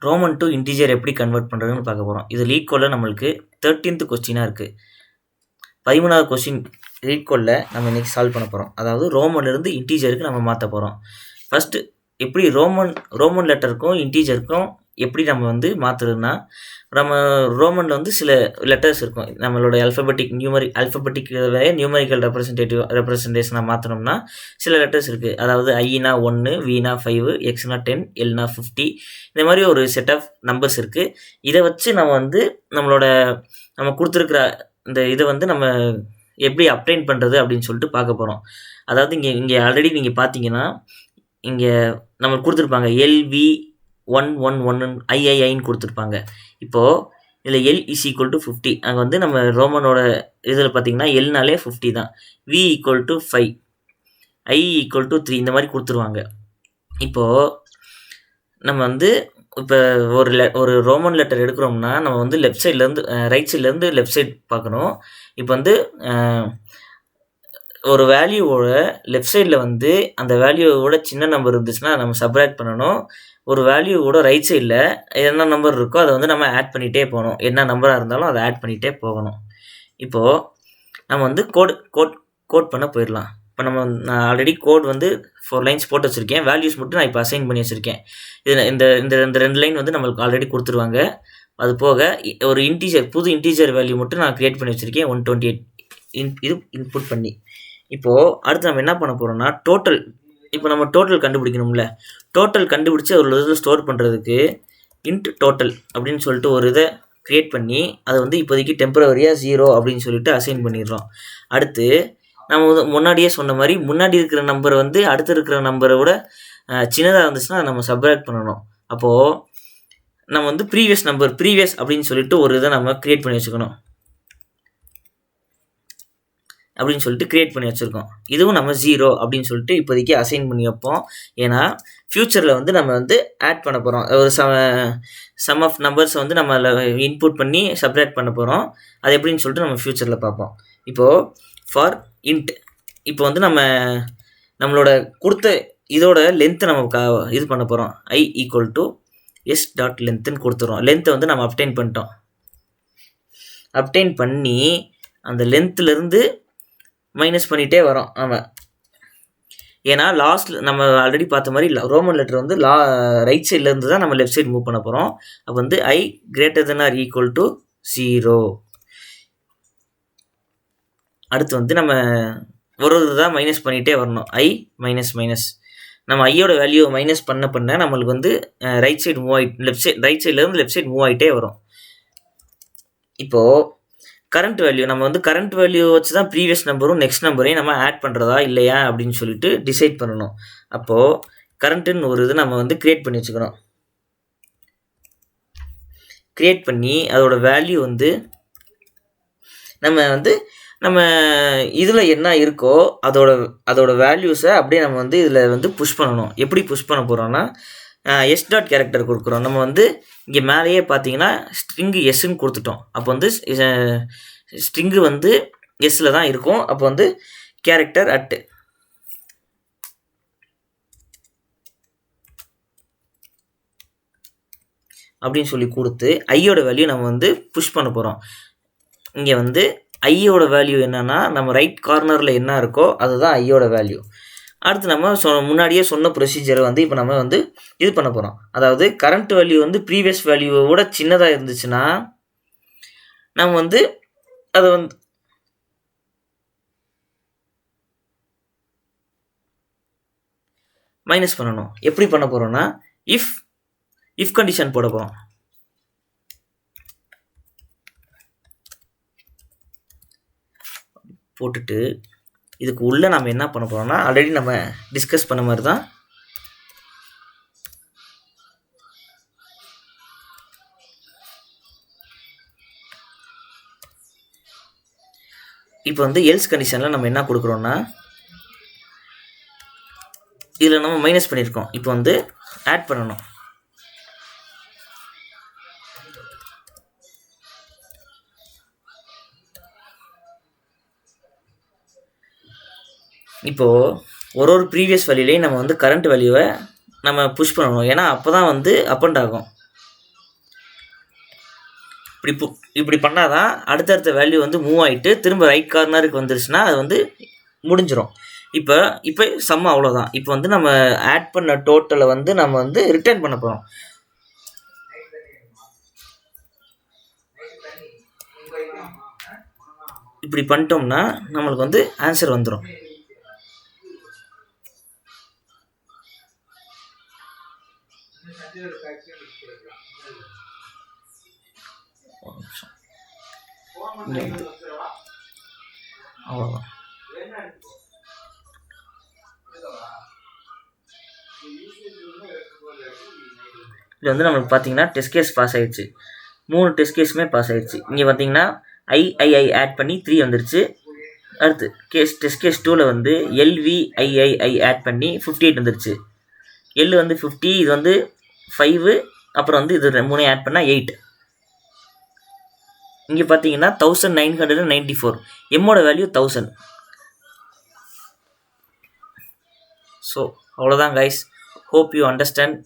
Roman to integer எப்படி convert பண்ணுறதுன்னு பார்க்க போகிறோம். இது லீட் கோடில் நம்மளுக்கு 13th கொஸ்டினாக இருக்குது. 13வது கொஸ்டின் லீட் கோடில் நம்ம இன்றைக்கி சால்வ் பண்ண போகிறோம். அதாவது ரோமன்லேருந்து இன்டீஜருக்கு நம்ம மாற்ற போகிறோம். ஃபஸ்ட்டு எப்படி ரோமன் லெட்டருக்கும் இன்டீஜருக்கும் எப்படி நம்ம வந்து மாற்றுறதுன்னா, நம்ம ரோமனில் வந்து சில லெட்டர்ஸ் இருக்கும். நம்மளோட நியூமரிக்கல் ரெப்ரசன்டேஷனாக மாற்றணும்னா சில லெட்டர்ஸ் இருக்குது. அதாவது ஐனா 1, வீனா 5, எக்ஸ்னா 10, எல்னா 50, இந்த மாதிரி ஒரு செட் ஆஃப் நம்பர்ஸ் இருக்குது. இதை வச்சு நம்ம வந்து நம்ம கொடுத்துருக்குற இந்த இதை வந்து நம்ம எப்படி அப்டைன் பண்ணுறது அப்படின்னு சொல்லிட்டு பார்க்க போகிறோம். அதாவது இங்கே ஆல்ரெடி நீங்கள் பார்த்தீங்கன்னா இங்கே நம்மளுக்கு கொடுத்துருப்பாங்க LV111 ஐன்னு கொடுத்துருப்பாங்க. இப்போது இதில் L is equal to 50. அங்கே வந்து நம்ம ரோமனோட இதில் பார்த்தீங்கன்னா Lனாலே 50 தான். V equal to 5, I equal to 3, இந்த மாதிரி கொடுத்துருவாங்க. இப்போது நம்ம வந்து இப்போ ஒரு ரோமன் லெட்டர் எடுக்கிறோம்னா நம்ம வந்து ரைட் சைட்லேருந்து லெஃப்ட் சைட் பார்க்கணும். இப்போ வந்து ஒரு வேல்யூவோட லெஃப்ட் சைடில் வந்து அந்த வேல்யூவோட சின்ன நம்பர் இருந்துச்சுன்னா நம்ம சப்ராக்ட் பண்ணணும். ஒரு வேல்யூவோட ரைட் சைடில் என்ன நம்பர் இருக்கோ அதை வந்து நம்ம ஆட் பண்ணிகிட்டே போகணும். என்ன நம்பராக இருந்தாலும் அதை ஆட் பண்ணிகிட்டே போகணும். இப்போது நம்ம வந்து கோட் பண்ண போயிடலாம். இப்போ நான் ஆல்ரெடி கோட் வந்து 4 லைன்ஸ் போட்டு வச்சுருக்கேன். வேல்யூஸ் மட்டும் நான் இப்போ அசைன் பண்ணி வச்சுருக்கேன். இந்த 2 லைன் வந்து நம்மளுக்கு ஆல்ரெடி கொடுத்துருவாங்க. அது போக ஒரு புது இன்டீஜர் வேல்யூ மட்டும் நான் க்ரியேட் பண்ணி வச்சுருக்கேன் 128 இது இன்புட் பண்ணி. இப்போது அடுத்து நம்ம என்ன பண்ண போகிறோம்னா இப்போ நம்ம டோட்டல் கண்டுபிடிக்கணும்ல. டோட்டல் கண்டுபிடிச்சி ஒரு இதில் ஸ்டோர் பண்ணுறதுக்கு டோட்டல் அப்படின்னு சொல்லிட்டு ஒரு இதை க்ரியேட் பண்ணி அதை வந்து இப்போதைக்கு டெம்பரவரியாக 0 அப்படின்னு சொல்லிட்டு அசைன் பண்ணிடுறோம். அடுத்து நம்ம வந்து முன்னாடியே சொன்ன மாதிரி முன்னாடி இருக்கிற நம்பரை வந்து அடுத்து இருக்கிற நம்பரை விட சின்னதாக இருந்துச்சுன்னா நம்ம சப்ராக்ட் பண்ணணும். அப்போது நம்ம வந்து ப்ரீவியஸ் அப்படின்னு சொல்லிட்டு ஒரு இதை நம்ம க்ரியேட் பண்ணி வச்சுக்கணும். அப்படின்னு சொல்லிட்டு க்ரியேட் பண்ணி வச்சுருக்கோம். இதுவும் நம்ம 0 அப்படின்னு சொல்லிட்டு இப்போதைக்கு அசைன் பண்ணி வைப்போம். ஏன்னா ஃப்யூச்சரில் வந்து நம்ம வந்து ஆட் பண்ண போகிறோம். ஒரு சம் ஆஃப் நம்பர்ஸை வந்து நம்ம இன்புட் பண்ணி சப்ராக்ட் பண்ண போகிறோம். அது எப்படின்னு சொல்லிட்டு நம்ம ஃப்யூச்சரில் பார்ப்போம். இப்போது ஃபார் இன்ட் இப்போ வந்து நம்மளோட கொடுத்த இதோட லென்த்தை நம்ம இது பண்ண போகிறோம். I equal to s.lengthன்னு கொடுத்துறோம். லென்த்தை வந்து நம்ம அப்டைன் பண்ணிட்டோம். அப்டைன் பண்ணி அந்த லென்த்துலேருந்து மைனஸ் பண்ணிகிட்டே வரோம். ஆமாம், ஏன்னா லாஸ்ட்டில் நம்ம ஆல்ரெடி பார்த்த மாதிரி ரோமன் லெட்டர் வந்து ரைட் சைட்லேருந்து தான் நம்ம லெஃப்ட் சைடு மூவ் பண்ண போகிறோம். அப்போ வந்து I greater than or equal to 0. அடுத்து வந்து நம்ம ஒரு தான் மைனஸ் பண்ணிகிட்டே வரணும். I மைனஸ் நம்ம ஐயோட வேல்யூவை மைனஸ் பண்ண நம்மளுக்கு வந்து ரைட் சைடு மூவ் ஆகிட்டு ரைட் சைட்லேருந்து லெஃப்ட் சைடு மூவ் ஆகிட்டே வரும். இப்போது கரண்ட் வேல்யூ நம்ம வந்து கரண்ட் வேல்யூ வச்சு தான் ப்ரீவியஸ் நம்பரும் நெக்ஸ்ட் நம்பரையும் நம்ம ஆட் பண்ணுறதா இல்லையா அப்படின்னு சொல்லிட்டு டிசைட் பண்ணணும். அப்போது கரண்ட்டுன்னு ஒரு இது நம்ம வந்து க்ரியேட் பண்ணி வச்சுக்கணும். க்ரியேட் பண்ணி அதோட வேல்யூ வந்து நம்ம இதில் என்ன இருக்கோ அதோட வேல்யூஸை அப்படியே நம்ம வந்து இதில் வந்து புஷ் பண்ணணும். எப்படி புஷ் பண்ண போகிறோன்னா s. கேரக்டர் கொடுக்குறோம். நம்ம வந்து இங்கே மேலேயே பார்த்தீங்கன்னா ஸ்ட்ரிங்கு எஸ்ன்னு கொடுத்துட்டோம். அப்போ வந்து ஸ்ட்ரிங்கு வந்து எஸ்ஸில் தான் இருக்கும். அப்போ வந்து கேரக்டர் அட் அப்படின்னு சொல்லி கொடுத்து ஐயோட வேல்யூ நம்ம வந்து புஷ் பண்ண போகிறோம். இங்கே வந்து ஐயோட வேல்யூ என்னென்னா நம்ம ரைட் கார்னரில் என்ன இருக்கோ அதுதான் ஐயோட வேல்யூ. அடுத்து நம்ம முன்னாடியே சொன்ன ப்ரொசீஜரை வந்து இப்போ நம்ம வந்து இது பண்ண போகிறோம். அதாவது கரண்ட் வேல்யூ வந்து ப்ரீவியஸ் வேல்யூவோட சின்னதாக இருந்துச்சுன்னா நம்ம வந்து அதை வந்து மைனஸ் பண்ணணும். எப்படி பண்ண போகிறோன்னா இஃப் கண்டிஷன் போட போகிறோம். போட்டுட்டு இதுக்கு உள்ளே நம்ம என்ன பண்ண போகிறோம்னா ஆல்ரெடி நம்ம டிஸ்கஸ் பண்ண மாதிரி தான் இப்போ வந்து எல்ஸ் கண்டிஷனில் நம்ம என்ன கொடுக்குறோன்னா இதில் நம்ம மைனஸ் பண்ணியிருக்கோம். இப்போ வந்து ஆட் பண்ணணும். இப்போது ஒரு ப்ரீவியஸ் வேல்யூலேயும் நம்ம வந்து கரண்ட் வேல்யூவை நம்ம புஷ் பண்ணணும். ஏன்னா அப்போ தான் வந்து அப் அண்ட் ஆகும். இப்படி பண்ணால் தான் அடுத்தடுத்த வேல்யூ வந்து மூவ் ஆகிட்டு திரும்ப ரைட் கார்னருக்கு வந்துருச்சுன்னா அது வந்து முடிஞ்சிடும். இப்போ சம் அவ்வளோதான். இப்போ வந்து நம்ம ஆட் பண்ண டோட்டலை வந்து நம்ம வந்து ரிட்டர்ன் பண்ண போகிறோம். இப்படி பண்ணிட்டோம்னா நம்மளுக்கு வந்து ஆன்சர் வந்துடும். அவ்வளோதான். இது வந்து நம்மளுக்கு பார்த்தீங்கன்னா டெஸ்ட் கேஸ் பாஸ் ஆயிடுச்சு. 3 டெஸ்ட் கேஸுமே பாஸ் ஆயிடுச்சு. இங்கே பார்த்தீங்கன்னா ஐஐஐ ஆட் பண்ணி 3 வந்துருச்சு. அடுத்து டெஸ்ட் கேஸ் 2ல் வந்து எல்விஐஐஐ ஆட் பண்ணி 58 வந்துருச்சு. எல் வந்து 50, இது வந்து 5, அப்புறம் வந்து இது 3 ஆட் பண்ணால் 8. இங்கே பார்த்தீங்கன்னா 1994, எம்மோட வேல்யூ 1000. ஸோ அவ்வளோதான் கைஸ். Hope you understand.